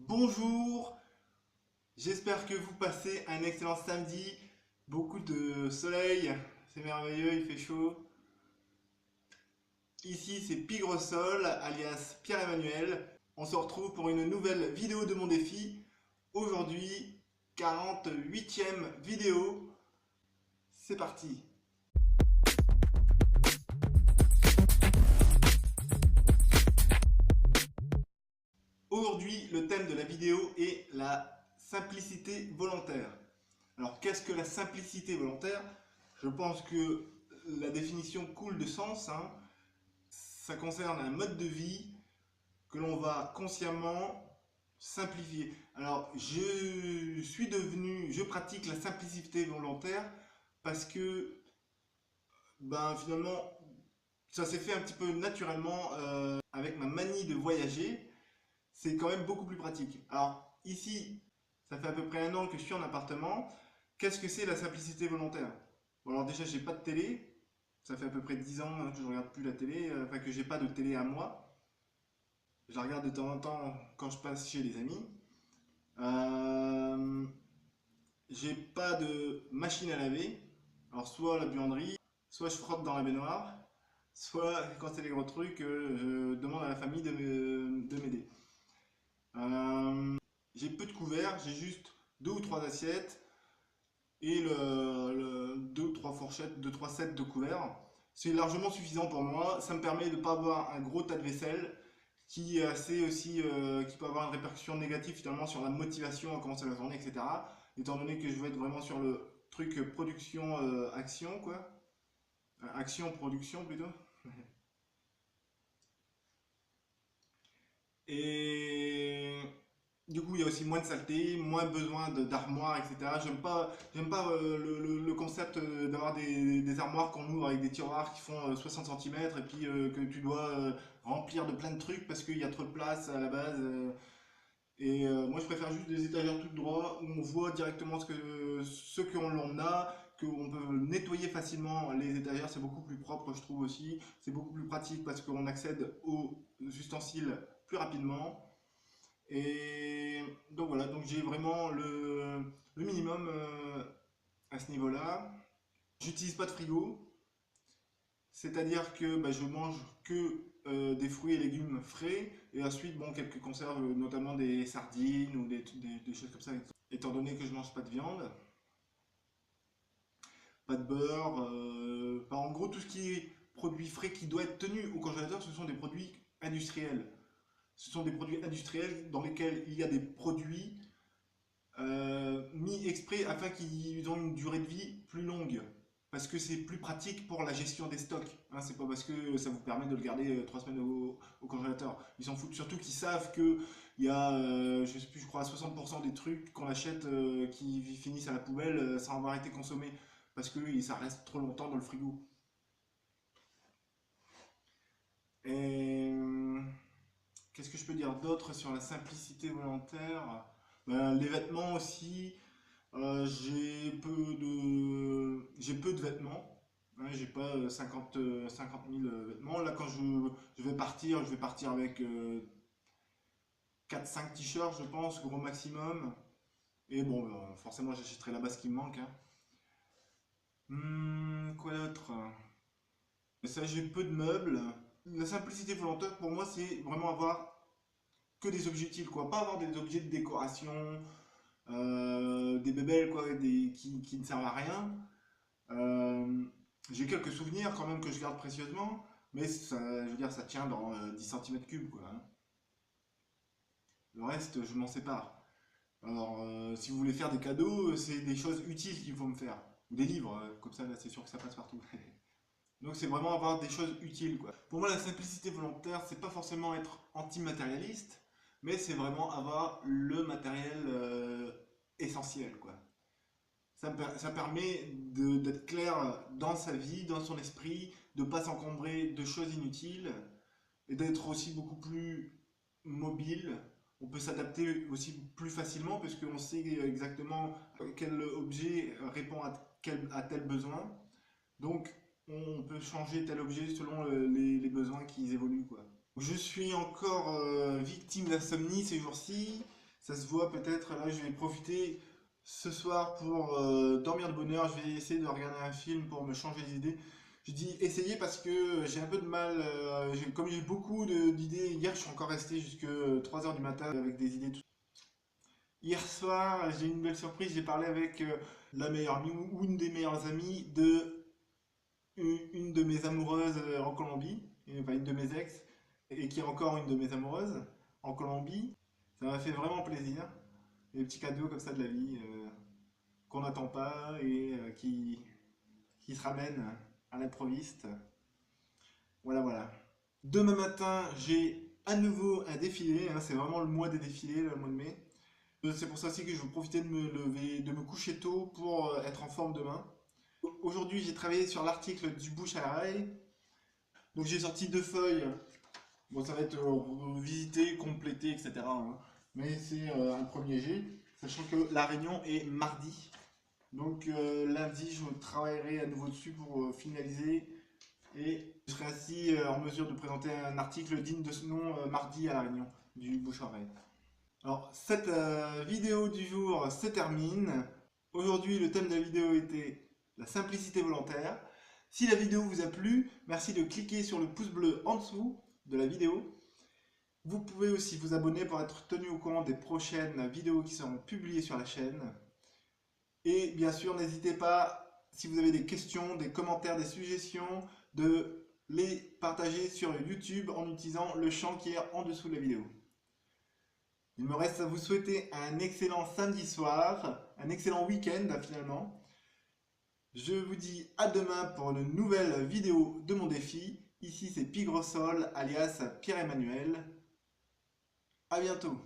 Bonjour, j'espère que vous passez un excellent samedi, beaucoup de soleil, c'est merveilleux, il fait chaud. Ici c'est Pigresol, alias Pierre-Emmanuel. On se retrouve pour une nouvelle vidéo de mon défi. Aujourd'hui, 48e vidéo. C'est parti. Aujourd'hui, le thème de la vidéo est la simplicité volontaire. Alors, qu'est-ce que la simplicité volontaire? Je pense que la définition coule de sens, hein. Ça concerne un mode de vie que l'on va consciemment simplifier. Alors, je pratique la simplicité volontaire parce que, finalement, ça s'est fait un petit peu naturellement avec ma manie de voyager. C'est quand même beaucoup plus pratique. Alors, ici, ça fait à peu près un an que je suis en appartement. Qu'est-ce que c'est la simplicité volontaire? Bon, alors déjà, j'ai pas de télé. Ça fait à peu près 10 ans que je regarde plus la télé, enfin que j'ai pas de télé à moi. Je la regarde de temps en temps quand je passe chez les amis. Euh, j'ai pas de machine à laver. Alors soit la buanderie, soit je frotte dans la baignoire, soit quand c'est les gros trucs, je demande à la famille de m'aider. J'ai peu de couverts, j'ai juste deux ou trois assiettes et deux ou trois fourchettes, deux trois sets de couverts. C'est largement suffisant pour moi. Ça me permet de ne pas avoir un gros tas de vaisselle qui est assez aussi, qui peut avoir une répercussion négative finalement sur la motivation à commencer la journée, etc. Étant donné que je vais être vraiment sur le truc production action quoi, action production plutôt. Et du coup, il y a aussi moins de saleté, moins besoin d'armoires, etc. J'aime pas le concept d'avoir des armoires qu'on ouvre avec des tiroirs qui font 60 cm et puis que tu dois remplir de plein de trucs parce qu'il y a trop de place à la base. Moi, je préfère juste des étagères toutes droits où on voit directement ce qu'on l'on a, qu'on peut nettoyer facilement les étagères. C'est beaucoup plus propre, je trouve aussi. C'est beaucoup plus pratique parce qu'on accède aux ustensiles plus rapidement. Et donc voilà, donc j'ai vraiment le minimum à ce niveau-là. J'utilise pas de frigo, c'est-à-dire que je mange que des fruits et légumes frais et ensuite bon, quelques conserves, notamment des sardines ou des choses comme ça, étant donné que je mange pas de viande, pas de beurre. En gros, tout ce qui est produit frais qui doit être tenu au congélateur, ce sont des produits industriels. Ce sont des produits industriels dans lesquels il y a des produits mis exprès afin qu'ils aient une durée de vie plus longue. Parce que c'est plus pratique pour la gestion des stocks. Hein, c'est pas parce que ça vous permet de le garder 3 semaines au congélateur. Ils s'en foutent. Surtout qu'ils savent que il y a, je sais plus, je crois, 60% des trucs qu'on achète qui finissent à la poubelle sans avoir été consommés. Parce que ça reste trop longtemps dans le frigo. Et qu'est-ce que je peux dire d'autre sur la simplicité volontaire? Les vêtements aussi. J'ai peu de vêtements. Hein, j'ai pas 50 000 vêtements. Là, quand je vais partir avec 4-5 t-shirts, je pense, gros maximum. Et bon, forcément, j'achèterai la base qui me manque. Hein. Quoi d'autre? Ça, j'ai peu de meubles. La simplicité volontaire, pour moi, c'est vraiment avoir que des objets utiles, quoi. Pas avoir des objets de décoration, des bébelles, quoi, qui ne servent à rien. Euh, j'ai quelques souvenirs quand même que je garde précieusement, mais ça, je veux dire, ça tient dans 10 cm3, quoi. Hein. Le reste, je m'en sépare. Alors, si vous voulez faire des cadeaux, c'est des choses utiles qu'il faut me faire. Ou des livres, comme ça, là, c'est sûr que ça passe partout. Donc, c'est vraiment avoir des choses utiles, quoi. Pour moi, la simplicité volontaire, c'est pas forcément être anti-matérialiste, mais c'est vraiment avoir le matériel essentiel, quoi. Ça permet d'être clair dans sa vie, dans son esprit, de ne pas s'encombrer de choses inutiles et d'être aussi beaucoup plus mobile. On peut s'adapter aussi plus facilement parce qu'on sait exactement quel objet répond à tel besoin. Donc, on peut changer tel objet selon les besoins qui évoluent, quoi. Je suis encore victime d'insomnie ces jours-ci. Ça se voit peut-être, là je vais profiter ce soir pour dormir de bonne heure. Je vais essayer de regarder un film pour me changer les idées. Je dis essayer parce que j'ai un peu de mal, comme j'ai beaucoup d'idées, hier je suis encore resté jusque 3 heures du matin avec des idées. Hier soir, j'ai eu une belle surprise, j'ai parlé avec la meilleure amie ou une des meilleures amies de une de mes amoureuses en Colombie, enfin une de mes ex, et qui est encore une de mes amoureuses en Colombie. Ça m'a fait vraiment plaisir. Des petits cadeaux comme ça de la vie qu'on n'attend pas et qui se ramènent à l'improviste. Voilà, voilà. Demain matin, j'ai à nouveau un défilé, hein, c'est vraiment le mois des défilés, le mois de mai. C'est pour ça aussi que je veux profiter de me lever, de me coucher tôt pour être en forme demain. Aujourd'hui, j'ai travaillé sur l'article du bouche à l'oreille. Donc j'ai sorti 2 feuilles. Bon, ça va être visité, complété, etc., hein. Mais c'est un premier jet, sachant que la réunion est mardi. Donc lundi, je travaillerai à nouveau dessus pour finaliser et je serai ainsi en mesure de présenter un article digne de ce nom mardi à la réunion du bouche-oreille. Alors, cette vidéo du jour se termine. Aujourd'hui, le thème de la vidéo était la simplicité volontaire. Si la vidéo vous a plu, merci de cliquer sur le pouce bleu en dessous de la vidéo. Vous pouvez aussi vous abonner pour être tenu au courant des prochaines vidéos qui seront publiées sur la chaîne. Et bien sûr, n'hésitez pas, si vous avez des questions, des commentaires, des suggestions, de les partager sur YouTube en utilisant le champ qui est en dessous de la vidéo. Il me reste à vous souhaiter un excellent samedi soir, un excellent week-end finalement. Je vous dis à demain pour une nouvelle vidéo de mon défi. Ici c'est Pigrosol alias Pierre-Emmanuel. À bientôt.